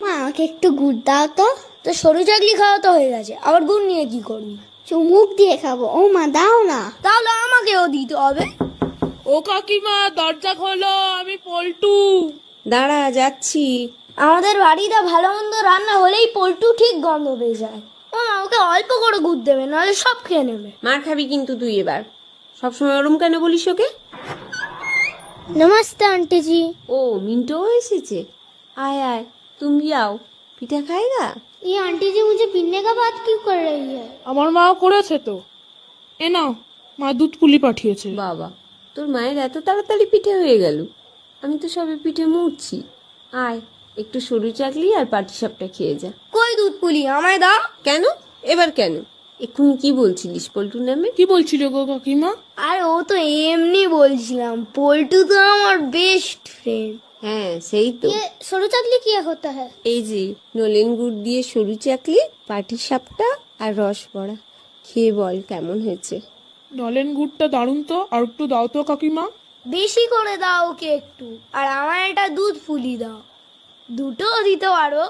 মা আমাকে একটু গুড় দাও তো। তো সরু চাকলি খাওয়া তো হয়ে গেছে, আবার গুড় নিয়ে কি করবি? চুমুক দিয়ে খাবো। ও মা দাও না। তাহলে আমাকেও দিতে হবে। ও কাকিমা, দরজা খোলো, আমি পল্টু। দাঁড়া, যাচ্ছি। আমাদের বাড়িতে ভালো মন্দ রান্না হলেই পল্টু ঠিক গন্ধ পেয়ে যায়। ও মা, ওকে অল্প করে গুড় দেবে, নাহলে সব খেয়ে নেবে। মার খাবি কিন্তু তুই এবার। সবসময় ওরম কেন বলিস ওকে? नमस्ते आंटी जी। ও মিন্টু এসেছে। आय आय, तुम भी आओ। পিঠা খাएगा? ये आंटी जी मुझे पीने का बात क्यों कर रही है? আমার মা করেছে তো। এ নাও, মা দুধ পুলি পাঠিয়েছে। বাবা, তোর মায়ের এত তাড়াতাড়ি পিঠে হয়ে গেল। আমি তো সবে পিঠে মুড়ছি। আয়, একটু সরু চাকলি আর পাটিসাপটা খেয়ে যা। কই দুধ পুলি, আমায় দাও। কেন? এবার কেন? এক্ষুনি কি বলছিলিস পল্টুর নামে? কি বলছিল গো কাকিমা? আর ও তো এমনি বলছিলাম, পল্টু তো আমার বেস্ট ফ্রেন্ড। হ্যাঁ, সেই তো। ये सरू चकली क्या होता है? এই যে নলেন গুড় দিয়ে সরু চাকলি, পাটিসাপটা আর রস বড়া। খেয়ে বল কেমন হয়েছে। নলেন গুড়টা দারুণ তো, আর একটু দাও তো কাকিমা। বেশি করে দাও ওকে একটু, আর আমার একটা দুধ পুলি দাও। দুটো দিতে পারো।